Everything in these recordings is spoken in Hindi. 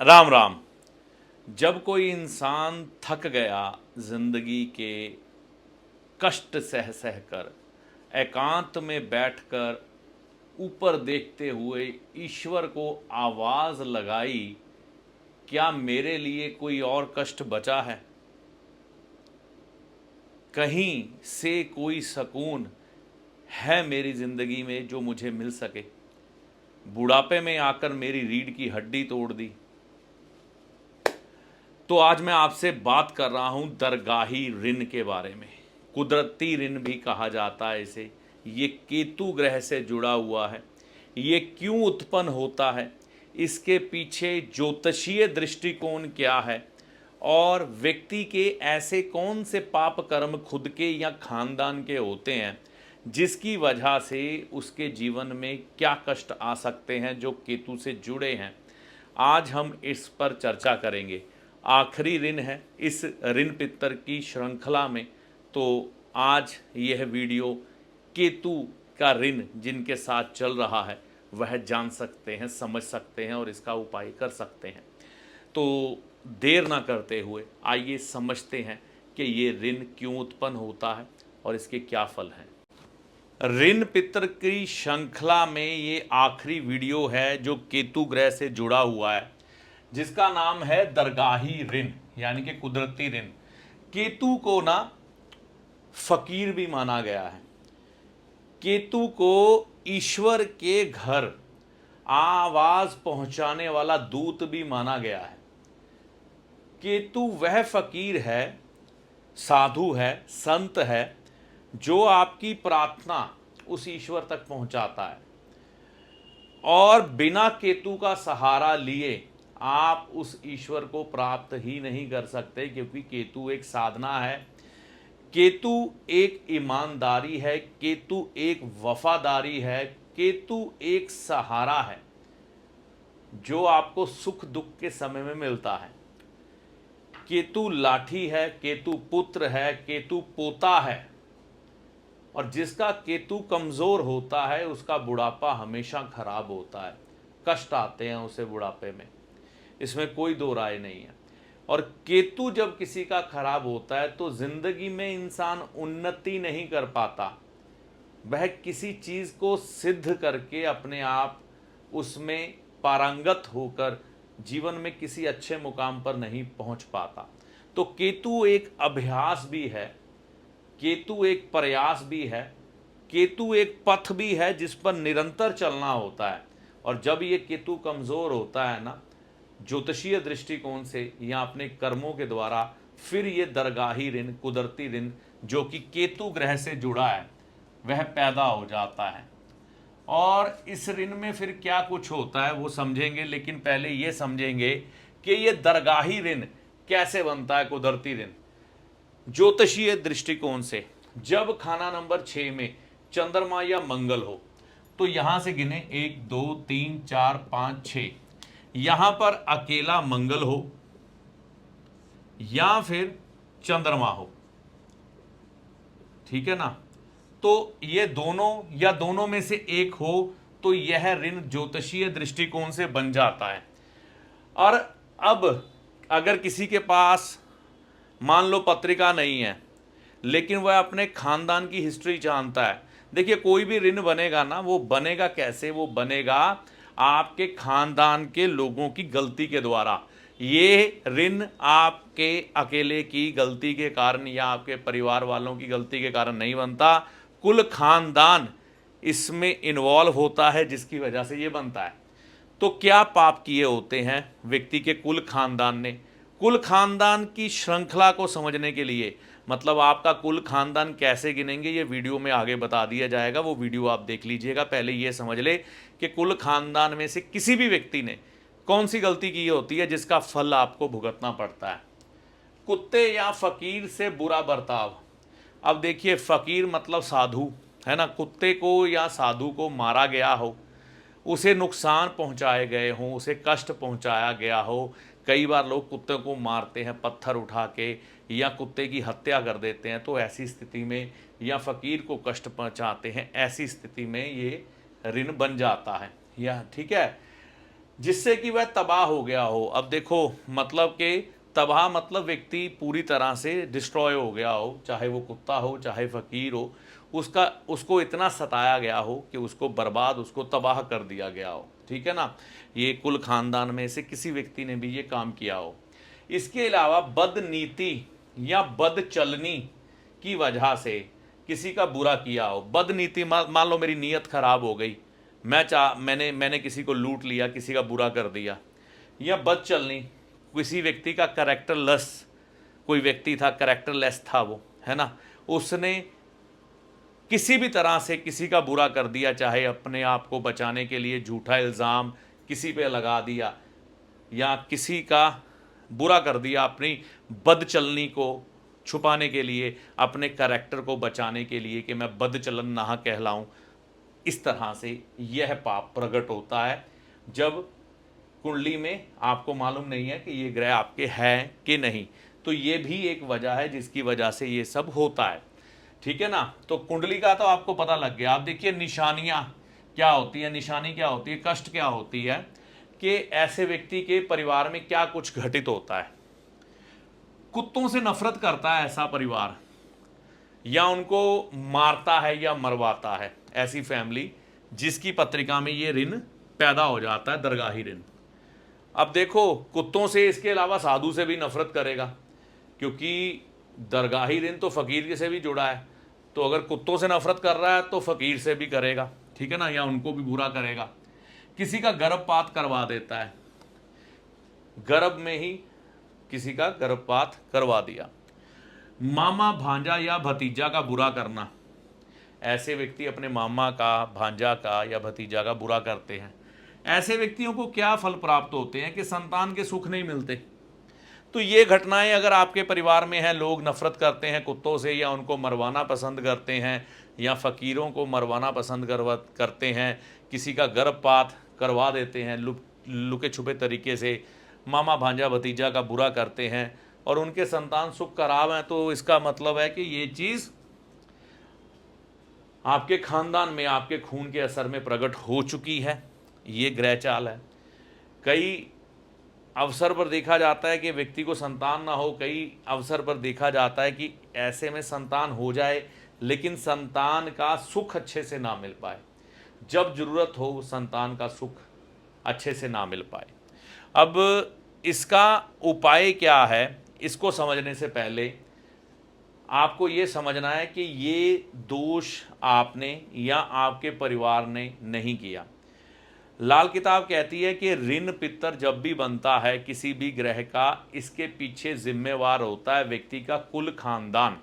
राम राम। जब कोई इंसान थक गया जिंदगी के कष्ट सह सह कर एकांत में बैठकर ऊपर देखते हुए ईश्वर को आवाज लगाई, क्या मेरे लिए कोई और कष्ट बचा है? कहीं से कोई सुकून है मेरी जिंदगी में जो मुझे मिल सके? बुढ़ापे में आकर मेरी रीढ़ की हड्डी तोड़ दी। तो आज मैं आपसे बात कर रहा हूं दरगाही ऋण के बारे में। कुदरती ऋण भी कहा जाता है इसे। ये केतु ग्रह से जुड़ा हुआ है। ये क्यों उत्पन्न होता है, इसके पीछे ज्योतिषीय दृष्टिकोण क्या है, और व्यक्ति के ऐसे कौन से पाप कर्म खुद के या खानदान के होते हैं जिसकी वजह से उसके जीवन में क्या कष्ट आ सकते हैं जो केतु से जुड़े हैं, आज हम इस पर चर्चा करेंगे। आखिरी ऋण है इस ऋण पितर की श्रृंखला में, तो आज यह वीडियो केतु का ऋण जिनके साथ चल रहा है वह जान सकते हैं, समझ सकते हैं और इसका उपाय कर सकते हैं। तो देर ना करते हुए आइए समझते हैं कि ये ऋण क्यों उत्पन्न होता है और इसके क्या फल हैं। ऋण पितर की श्रृंखला में ये आखिरी वीडियो है जो केतु ग्रह से जुड़ा हुआ है, जिसका नाम है दरगाही ऋण यानी कि कुदरती ऋण। केतु को ना फकीर भी माना गया है। केतु को ईश्वर के घर आवाज पहुंचाने वाला दूत भी माना गया है। केतु वह फकीर है, साधु है, संत है जो आपकी प्रार्थना उस ईश्वर तक पहुंचाता है, और बिना केतु का सहारा लिए आप उस ईश्वर को प्राप्त ही नहीं कर सकते, क्योंकि केतु एक साधना है, केतु एक ईमानदारी है, केतु एक वफादारी है, केतु एक सहारा है जो आपको सुख दुख के समय में मिलता है। केतु लाठी है, केतु पुत्र है, केतु पोता है, और जिसका केतु कमजोर होता है उसका बुढ़ापा हमेशा खराब होता है। कष्ट आते हैं उसे बुढ़ापे में, इसमें कोई दो राय नहीं है। और केतु जब किसी का खराब होता है तो जिंदगी में इंसान उन्नति नहीं कर पाता। वह किसी चीज को सिद्ध करके अपने आप उसमें पारंगत होकर जीवन में किसी अच्छे मुकाम पर नहीं पहुंच पाता। तो केतु एक अभ्यास भी है, केतु एक प्रयास भी है, केतु एक पथ भी है जिस पर निरंतर चलना होता है। और जब ये केतु कमजोर होता है ना, ज्योतिषीय दृष्टिकोण से या अपने कर्मों के द्वारा, फिर ये दरगाही ऋण, कुदरती ऋण जो कि केतु ग्रह से जुड़ा है वह पैदा हो जाता है। और इस ऋण में फिर क्या कुछ होता है वो समझेंगे, लेकिन पहले ये समझेंगे कि ये दरगाही ऋण कैसे बनता है, कुदरती ऋण ज्योतिषीय दृष्टिकोण से। जब खाना नंबर 6 में चंद्रमा या मंगल हो तो यहां से गिने 1 2 3 4 5 6, यहां पर अकेला मंगल हो या फिर चंद्रमा हो, ठीक है ना, तो ये दोनों या दोनों में से एक हो तो यह ऋण ज्योतिषीय दृष्टिकोण से बन जाता है। और अब अगर किसी के पास मान लो पत्रिका नहीं है लेकिन वह अपने खानदान की हिस्ट्री जानता है, देखिए कोई भी ऋण बनेगा ना, वो बनेगा कैसे, वो बनेगा आपके खानदान के लोगों की गलती के द्वारा। ये ऋण आपके अकेले की गलती के कारण या आपके परिवार वालों की गलती के कारण नहीं बनता, कुल खानदान इसमें इन्वॉल्व होता है जिसकी वजह से ये बनता है। तो क्या पाप किए होते हैं व्यक्ति के कुल खानदान ने? कुल खानदान की श्रृंखला को समझने के लिए, मतलब आपका कुल खानदान कैसे गिनेंगे ये वीडियो में आगे बता दिया जाएगा, वो वीडियो आप देख लीजिएगा। पहले ये समझ ले कि कुल खानदान में से किसी भी व्यक्ति ने कौन सी गलती की होती है जिसका फल आपको भुगतना पड़ता है। कुत्ते या फकीर से बुरा बर्ताव। अब देखिए, फकीर मतलब साधु है ना, कुत्ते को या साधु को मारा गया हो, उसे नुकसान पहुंचाए गए हों, उसे कष्ट पहुंचाया गया हो। कई बार लोग कुत्ते को मारते हैं पत्थर उठा के या कुत्ते की हत्या कर देते हैं, तो ऐसी स्थिति में या फकीर को कष्ट पहुंचाते हैं, ऐसी स्थिति में ये ऋण बन जाता है, या ठीक है। जिससे कि वह तबाह हो गया हो। अब देखो मतलब कि तबाह मतलब व्यक्ति पूरी तरह से डिस्ट्रॉय हो गया हो, चाहे वो कुत्ता हो चाहे फकीर हो, उसको इतना सताया गया हो कि उसको बर्बाद, उसको तबाह कर दिया गया हो, ठीक है ना। ये कुल खानदान में से किसी व्यक्ति ने भी ये काम किया हो। इसके अलावा बदनीति या बदचलनी की वजह से किसी का बुरा किया हो। बदनीति मान लो मेरी नीयत खराब हो गई, मैंने किसी को लूट लिया, किसी का बुरा कर दिया। या बदचलनी, किसी व्यक्ति का कैरेक्टरलेस, कोई व्यक्ति था कैरेक्टरलेस था वो, है ना, उसने किसी भी तरह से किसी का बुरा कर दिया, चाहे अपने आप को बचाने के लिए झूठा इल्ज़ाम किसी पे लगा दिया, या किसी का बुरा कर दिया अपनी बदचलनी को छुपाने के लिए, अपने कैरेक्टर को बचाने के लिए कि मैं बदचलन ना कहलाऊं। इस तरह से यह पाप प्रकट होता है जब कुंडली में आपको मालूम नहीं है कि ये ग्रह आपके हैं कि नहीं। तो ये भी एक वजह है जिसकी वजह से ये सब होता है, ठीक है ना। तो कुंडली का तो आपको पता लग गया। आप देखिए निशानियां क्या होती है, निशानी क्या होती है, कष्ट क्या होती है, कि ऐसे व्यक्ति के परिवार में क्या कुछ घटित होता है। कुत्तों से नफरत करता है ऐसा परिवार, या उनको मारता है या मरवाता है ऐसी फैमिली जिसकी पत्रिका में ये ऋण पैदा हो जाता है, दरगाही ऋण। अब देखो कुत्तों से, इसके अलावा साधु से भी नफरत करेगा, क्योंकि दरगाही ऋण तो फकीर से भी जुड़ा है। तो अगर कुत्तों से नफरत कर रहा है तो फकीर से भी करेगा, ठीक है ना, या उनको भी बुरा करेगा। किसी का गर्भपात करवा देता है, गर्भ में ही किसी का गर्भपात करवा दिया। मामा भांजा या भतीजा का बुरा करना, ऐसे व्यक्ति अपने मामा का, भांजा का या भतीजा का बुरा करते हैं। ऐसे व्यक्तियों को क्या फल प्राप्त होते हैं कि संतान के सुख नहीं मिलते। तो ये घटनाएं अगर आपके परिवार में हैं, लोग नफरत करते हैं कुत्तों से, या उनको मरवाना पसंद करते हैं, या फकीरों को मरवाना पसंद करते हैं, किसी का गर्भपात करवा देते हैं लुके छुपे तरीके से, मामा भांजा भतीजा का बुरा करते हैं और उनके संतान सुख खराब हैं, तो इसका मतलब है कि ये चीज़ आपके खानदान में, आपके खून के असर में प्रकट हो चुकी है। ये ग्रह चाल है। कई अवसर पर देखा जाता है कि व्यक्ति को संतान ना हो, कई अवसर पर देखा जाता है कि ऐसे में संतान हो जाए लेकिन संतान का सुख अच्छे से ना मिल पाए, जब जरूरत हो संतान का सुख अच्छे से ना मिल पाए। अब इसका उपाय क्या है, इसको समझने से पहले आपको ये समझना है कि ये दोष आपने या आपके परिवार ने नहीं किया। लाल किताब कहती है कि ऋण पितर जब भी बनता है किसी भी ग्रह का, इसके पीछे जिम्मेवार होता है व्यक्ति का कुल खानदान।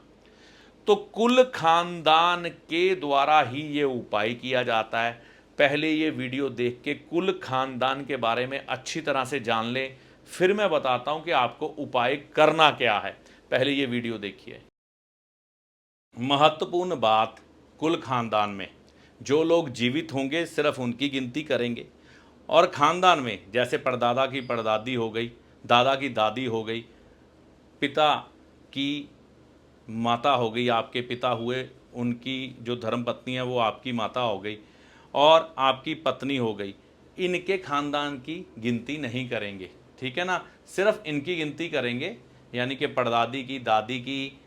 तो कुल खानदान के द्वारा ही ये उपाय किया जाता है। पहले ये वीडियो देख के कुल खानदान के बारे में अच्छी तरह से जान लें, फिर मैं बताता हूं कि आपको उपाय करना क्या है। पहले ये वीडियो देखिए। महत्वपूर्ण बात, कुल खानदान में जो लोग जीवित होंगे सिर्फ उनकी गिनती करेंगे, और खानदान में जैसे परदादा की परदादी हो गई, दादा की दादी हो गई, पिता की माता हो गई, आपके पिता हुए, उनकी जो धर्मपत्नी है वो आपकी माता हो गई, और आपकी पत्नी हो गई, इनके खानदान की गिनती नहीं करेंगे, ठीक है ना। सिर्फ इनकी गिनती करेंगे, यानी कि परदादी की, दादी की,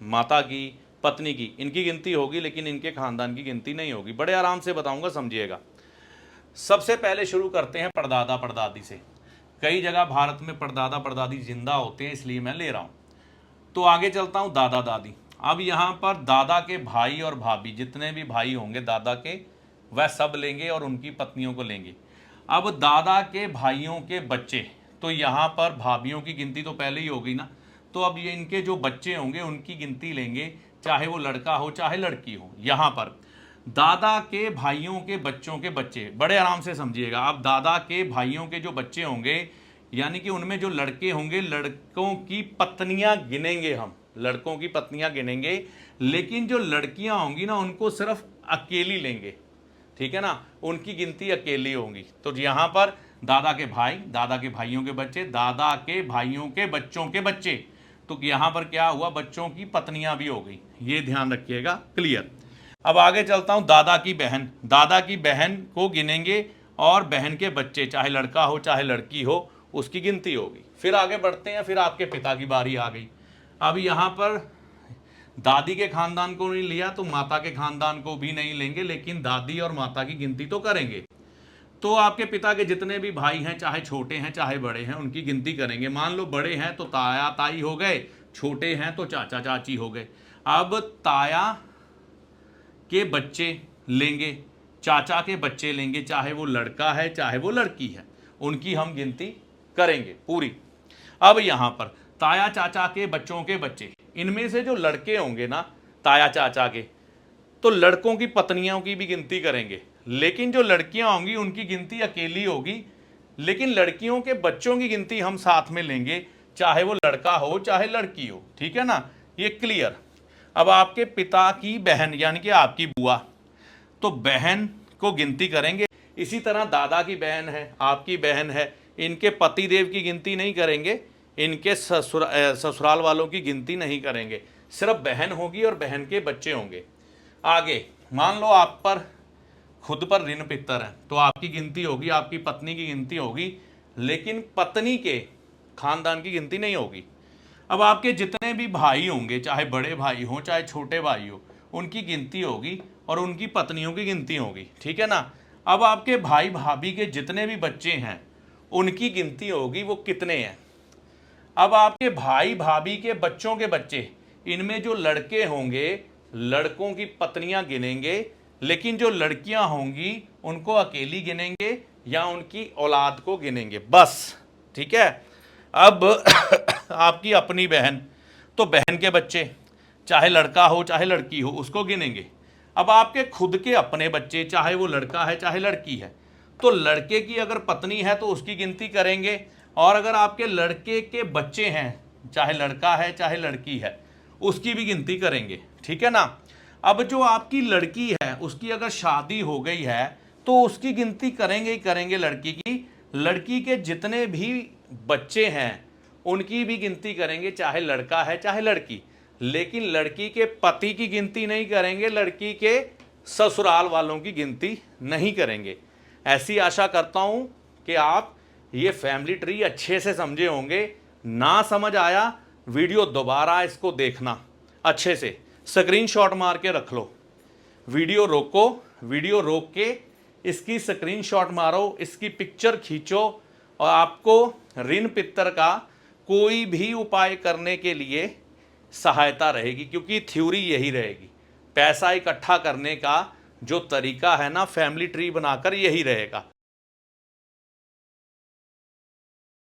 माता की, पत्नी की, इनकी गिनती होगी, लेकिन इनके खानदान की गिनती नहीं होगी। बड़े आराम से बताऊंगा, समझिएगा। सबसे पहले शुरू करते हैं परदादा परदादी से। कई जगह भारत में परदादा परदादी जिंदा होते हैं, इसलिए मैं ले रहा हूं। तो आगे चलता हूं, दादा दादी। अब यहां पर दादा के भाई और भाभी, जितने भी भाई होंगे दादा के, वह सब लेंगे और उनकी पत्नियों को लेंगे। अब दादा के भाइयों के बच्चे, तो यहां पर भाभीियों की गिनती तो पहले ही हो गई ना, तो अब ये इनके जो बच्चे होंगे उनकी गिनती लेंगे, चाहे वो लड़का हो चाहे लड़की हो। यहां पर दादा के भाइयों के बच्चों के बच्चे, बड़े आराम से समझिएगा। अब दादा के भाइयों के जो बच्चे होंगे, यानी कि उनमें जो लड़के होंगे, लड़कों की पत्नियां गिनेंगे हम, लड़कों की पत्नियां गिनेंगे, लेकिन जो लड़कियां होंगी ना उनको सिर्फ अकेली लेंगे, ठीक है ना, उनकी गिनती अकेली होंगी। तो यहां पर दादा के भाई, दादा के भाइयों के बच्चे, दादा के भाइयों के बच्चों के बच्चे, तो यहां पर क्या हुआ, बच्चों की पत्नियां भी हो गई। ये ध्यान रखिएगा, क्लियर। अब आगे चलता हूं, दादा की बहन। दादा की बहन को गिनेंगे और बहन के बच्चे चाहे लड़का हो चाहे लड़की हो उसकी गिनती होगी। फिर आगे बढ़ते हैं, फिर आपके पिता की बारी आ गई। अब यहाँ पर दादी के खानदान को नहीं लिया तो माता के खानदान को भी नहीं लेंगे, लेकिन दादी और माता की गिनती तो करेंगे। तो आपके पिता के जितने भी भाई हैं, चाहे छोटे हैं चाहे बड़े हैं, उनकी गिनती करेंगे। मान लो बड़े हैं तो ताया ताई हो गए, छोटे हैं तो चाचा चाची हो गए। अब ताया के बच्चे लेंगे, चाचा के बच्चे लेंगे, चाहे वो लड़का है चाहे वो लड़की है, उनकी हम गिनती करेंगे पूरी। अब यहाँ पर ताया चाचा के बच्चों के बच्चे, इनमें से जो लड़के होंगे ना ताया चाचा के, तो लड़कों की पत्नियों की भी गिनती करेंगे, लेकिन जो लड़कियां होंगी उनकी गिनती अकेली होगी। लेकिन लड़कियों के बच्चों की गिनती हम साथ में लेंगे, चाहे वो लड़का हो चाहे लड़की हो, ठीक है ना, ये क्लियर। अब आपके पिता की बहन यानी कि आपकी बुआ, तो बहन को गिनती करेंगे। इसी तरह दादा की बहन है, आपकी बहन है, इनके पति देव की गिनती नहीं करेंगे, इनके ससुराल वालों की गिनती नहीं करेंगे, सिर्फ बहन होगी और बहन के बच्चे होंगे। आगे मान लो आप पर खुद पर ऋण पितर है तो आपकी गिनती होगी, आपकी पत्नी की गिनती होगी, लेकिन पत्नी के खानदान की गिनती नहीं होगी। अब आपके जितने भी भाई होंगे, चाहे बड़े भाई हो चाहे छोटे भाई हो, उनकी गिनती होगी और उनकी पत्नियों की गिनती होगी, ठीक है ना। अब आपके भाई भाभी के जितने भी बच्चे हैं उनकी गिनती होगी, वो कितने हैं। अब आपके भाई भाभी के बच्चों के बच्चे, इनमें जो लड़के होंगे लड़कों की पत्नियां गिनेंगे, लेकिन जो लड़कियां होंगी उनको अकेली गिनेंगे या उनकी औलाद को गिनेंगे, बस, ठीक है। अब आपकी अपनी बहन, तो बहन के बच्चे चाहे लड़का हो चाहे लड़की हो उसको गिनेंगे। अब आपके खुद के अपने बच्चे, चाहे वो लड़का है चाहे लड़की है, तो लड़के की अगर पत्नी है तो उसकी गिनती करेंगे, और अगर आपके लड़के के बच्चे हैं, चाहे लड़का है चाहे लड़की है, उसकी भी गिनती करेंगे, ठीक है ना। अब जो आपकी लड़की है उसकी अगर शादी हो गई है तो उसकी गिनती करेंगे ही करेंगे लड़की की। लड़की के जितने भी बच्चे हैं उनकी भी गिनती करेंगे, चाहे लड़का है चाहे लड़की, लेकिन लड़की के पति की गिनती नहीं करेंगे, लड़की के ससुराल वालों की गिनती नहीं करेंगे। ऐसी आशा करता हूं कि आप ये फैमिली ट्री अच्छे से समझे होंगे। ना समझ आया वीडियो दोबारा इसको देखना अच्छे से, स्क्रीनशॉट मार के रख लो, वीडियो रोको, वीडियो रोक के इसकी स्क्रीनशॉट मारो, इसकी पिक्चर खींचो, और आपको ऋण पितर का कोई भी उपाय करने के लिए सहायता रहेगी, क्योंकि थ्योरी यही रहेगी। पैसा इकट्ठा करने का जो तरीका है ना फैमिली ट्री बनाकर, यही रहेगा।